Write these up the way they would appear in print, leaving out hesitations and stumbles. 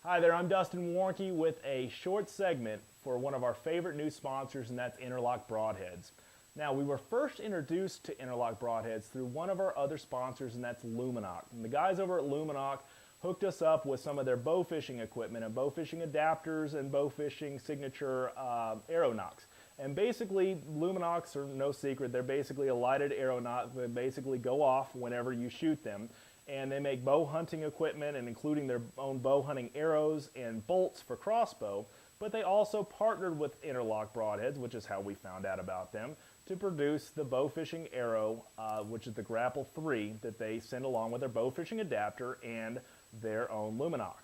Hi there, I'm Dustin Warncke with a short segment for one of our favorite new sponsors, and that's Innerloc Broadheads. Now, we were first introduced to Innerloc Broadheads through one of our other sponsors, and that's Lumenok. And the guys over at Lumenok hooked us up with some of their bowfishing equipment and bowfishing adapters and bowfishing signature arrow nocks. And basically, Lumenoks are no secret. They're basically a lighted arrow knock that basically go off whenever you shoot them. And they make bow hunting equipment, and including their own bow hunting arrows and bolts for crossbow. But they also partnered with Innerloc Broadheads, which is how we found out about them, to produce the bowfishing arrow, which is the Grapple 3 that they send along with their bowfishing adapter and their own Lumenok.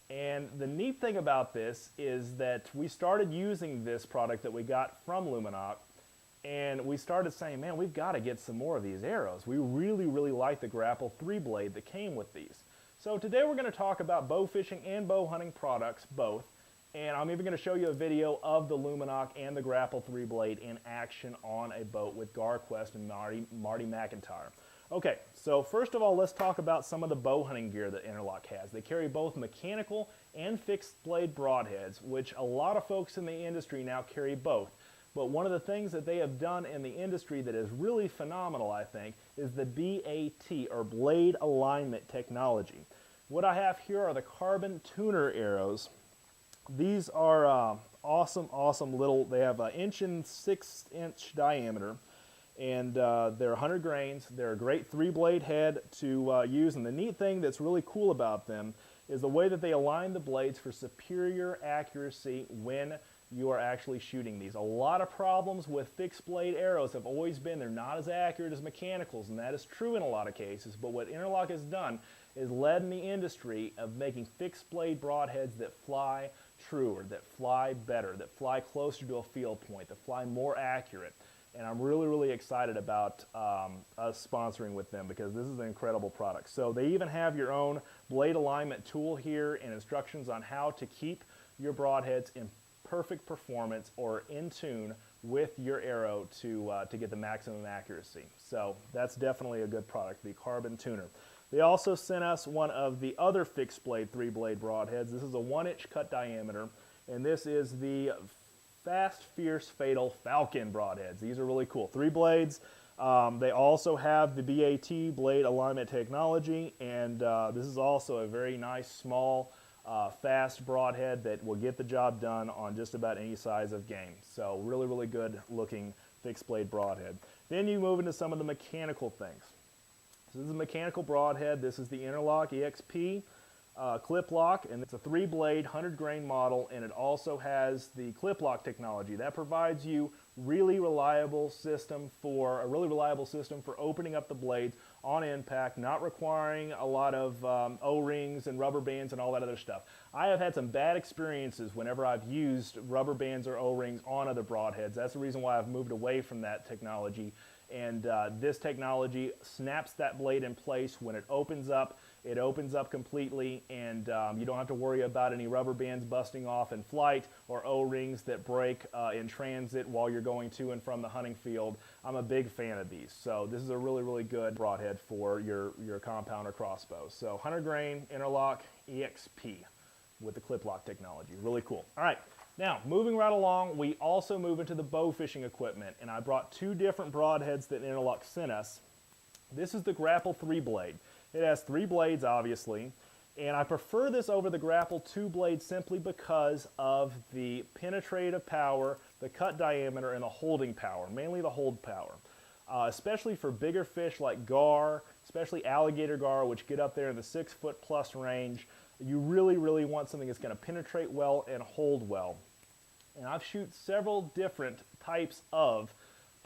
And the neat thing about this is that we started using this product that we got from Lumenok, and we started saying, man, we've got to get some more of these arrows. We really, really like the Grapple 3 blade that came with these. So today we're going to talk about bow fishing and bow hunting products, both. And I'm even going to show you a video of the Lumenok and the Grapple 3 blade in action on a boat with GARQUEST and Marty McIntyre. Okay, so first of all, let's talk about some of the bow hunting gear that Innerloc has. They carry both mechanical and fixed blade broadheads, which a lot of folks in the industry now carry both. But one of the things that they have done in the industry that is really phenomenal, I think, is the BAT, or blade alignment technology. What I have here are the carbon tuner arrows. These are awesome little, they have an 1 and 6" diameter, and they're 100 grains. They're a great 3-blade head to use, and the neat thing that's really cool about them is the way that they align the blades for superior accuracy when you are actually shooting these. A lot of problems with fixed blade arrows have always been they're not as accurate as mechanicals, and that is true in a lot of cases. But what Innerloc has done is led in the industry of making fixed blade broadheads that fly truer, that fly better, that fly closer to a field point, that fly more accurate. And I'm really, really excited about us sponsoring with them because this is an incredible product. So they even have your own blade alignment tool here and instructions on how to keep your broadheads in perfect performance or in tune with your arrow to get the maximum accuracy. So that's definitely a good product, the carbon tuner. They also sent us one of the other fixed blade 3-blade broadheads. This is a 1-inch cut diameter, and this is the Fast, Fierce, Fatal Falcon broadheads. These are really cool. 3 blades. They also have the BAT blade alignment technology, and this is also a very nice, small, fast broadhead that will get the job done on just about any size of game. So really, really good looking fixed blade broadhead. Then you move into some of the mechanical things. So this is a mechanical broadhead. This is the Innerloc EXP clip lock, and it's a 3-blade 100-grain model, and it also has the clip lock technology that provides you a really reliable system for opening up the blades on impact, not requiring a lot of O-rings and rubber bands and all that other stuff. I have had some bad experiences whenever I've used rubber bands or O-rings on other broadheads. That's the reason why I've moved away from that technology. And this technology snaps that blade in place when it opens up. It opens up completely, and you don't have to worry about any rubber bands busting off in flight or O-rings that break in transit while you're going to and from the hunting field. I'm a big fan of these. So this is a really, really good broadhead for your compound or crossbow. So 100-grain Innerloc EXP with the clip lock technology. Really cool. All right. Now, moving right along, we also move into the bow fishing equipment, and I brought 2 different broadheads that Innerloc sent us. This is the Grapple 3 blade. It has 3 blades, obviously, and I prefer this over the Grapple 2 blade simply because of the penetrative power, the cut diameter, and the holding power, mainly the hold power. Especially for bigger fish like gar, especially alligator gar, which get up there in the 6-foot plus range. You really, really want something that's going to penetrate well and hold well. And I've shot several different types of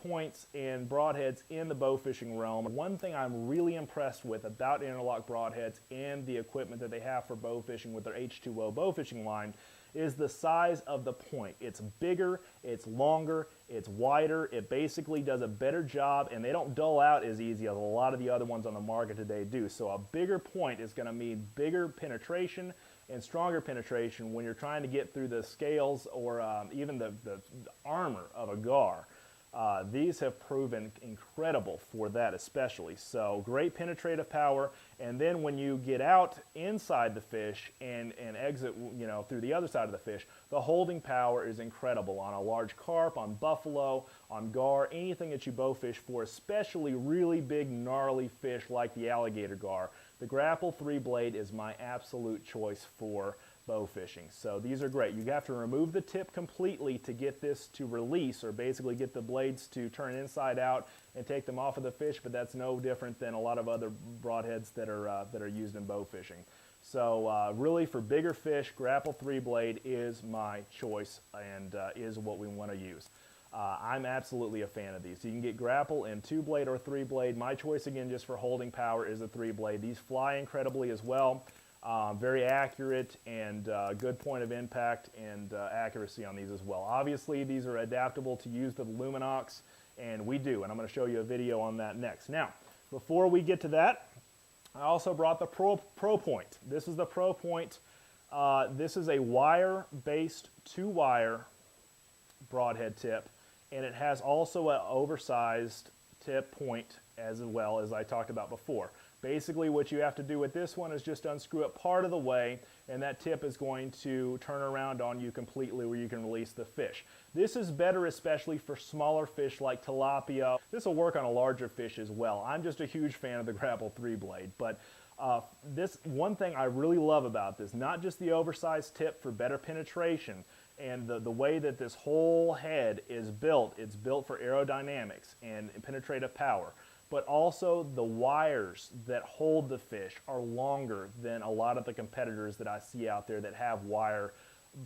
points and broadheads in the bow fishing realm. One thing I'm really impressed with about Innerloc Broadheads and the equipment that they have for bow fishing with their H2O Bowfishing line is the size of the point. It's bigger, it's longer, it's wider. It basically does a better job, and they don't dull out as easy as a lot of the other ones on the market today do. So a bigger point is going to mean bigger penetration and stronger penetration when you're trying to get through the scales or even the armor of a gar. These have proven incredible for that especially. So great penetrative power, and then when you get out inside the fish and exit, you know, through the other side of the fish, the holding power is incredible on a large carp, on buffalo, on gar, anything that you bowfish for, especially really big gnarly fish like the alligator gar. The Grapple 3-blade is my absolute choice for bow fishing. So these are great. You have to remove the tip completely to get this to release, or basically get the blades to turn inside out and take them off of the fish, but that's no different than a lot of other broadheads that are used in bow fishing. So really for bigger fish, Grapple 3-blade is my choice and is what we want to use. I'm absolutely a fan of these. So you can get Grapple in 2-blade or 3-blade. My choice again just for holding power is a 3-blade. These fly incredibly as well. Very accurate and good point of impact and accuracy on these as well. Obviously these are adaptable to use the Lumenoks, and we do, and I'm going to show you a video on that next. Now, before we get to that, I also brought the Pro-Point. This is the Pro-Point. This is a wire-based 2-wire broadhead tip, and it has also an oversized tip point as well, as I talked about before. Basically what you have to do with this one is just unscrew it part of the way, and that tip is going to turn around on you completely where you can release the fish. This is better especially for smaller fish like tilapia. This will work on a larger fish as well. I'm just a huge fan of the Grapple 3-blade, but this one thing I really love about this, not just the oversized tip for better penetration, and the way that this whole head is built, it's built for aerodynamics and penetrative power, but also the wires that hold the fish are longer than a lot of the competitors that I see out there that have wire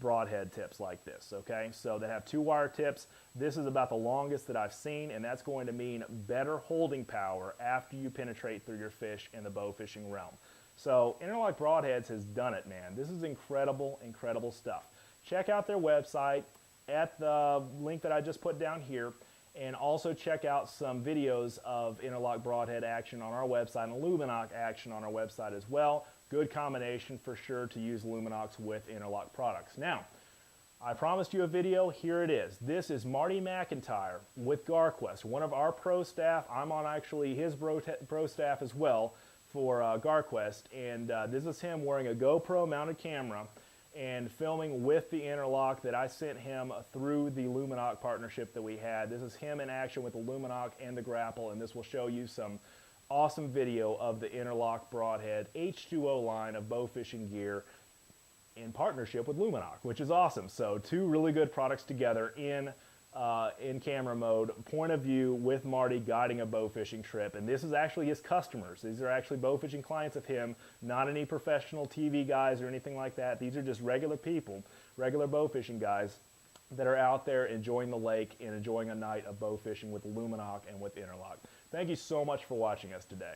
broadhead tips like this, okay? So they have 2-wire tips. This is about the longest that I've seen, and that's going to mean better holding power after you penetrate through your fish in the bow fishing realm. So Innerloc Broadheads has done it, man. This is incredible, incredible stuff. Check out their website at the link that I just put down here, and also check out some videos of Innerloc Broadhead action on our website and Lumenok action on our website as well. Good combination for sure to use Lumenoks with Innerloc products. Now, I promised you a video. Here it is. This is Marty McIntyre with GARQUEST, one of our pro staff. I'm on actually his pro staff as well for GARQUEST, and this is him wearing a GoPro mounted camera and filming with the Innerloc that I sent him through the Lumenok partnership that we had. This is him in action with the Lumenok and the Grapple, and this will show you some awesome video of the Innerloc Broadhead H2O line of bow fishing gear in partnership with Lumenok, which is awesome. So two really good products together in camera mode, point of view with Marty guiding a bow fishing trip. And this is actually his customers. These are actually bow fishing clients of him, not any professional TV guys or anything like that. These are just regular people, regular bow fishing guys that are out there enjoying the lake and enjoying a night of bow fishing with Lumenok and with Innerloc. Thank you so much for watching us today.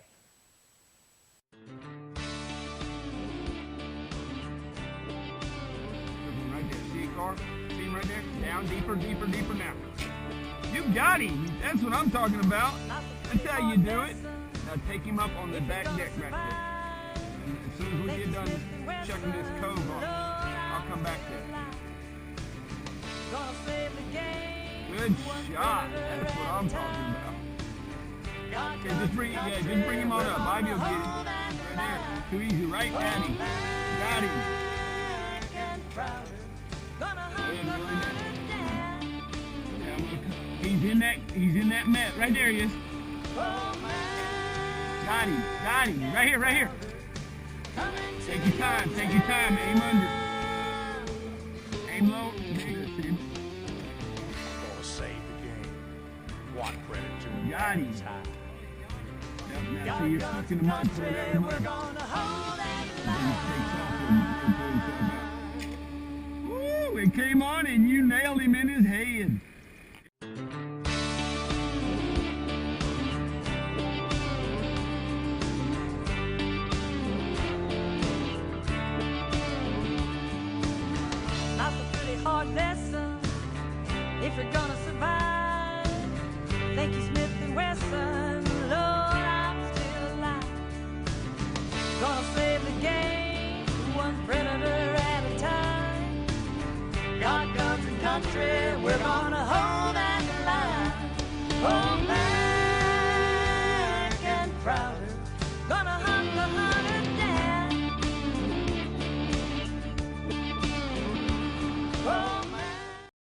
Right there, see Gar? See him right there? Down deeper, deeper, deeper now. You got him. That's what I'm talking about. That's how you do it. Now take him up on the back deck right there. And as soon as we get done checking this cove on, I'll come back there. Good shot. That's what I'm talking about. Okay, just bring him on up. Ivy will get him. Right there. Too easy. Right at him. Got him. He's in that net. Right there he is. Got him. Right here. Take your time, aim under. Aim low. Gonna save the game. What predator? Got him. Now see you're stuck in the mud, pull it out of the mud. Woo, it came on and you nailed him in his head. Life's a pretty hard lesson if you're gonna survive. Thank you, Smith and Wesson. Lord, I'm still alive. Gonna save the game, one predator at a time. God, guns, and country.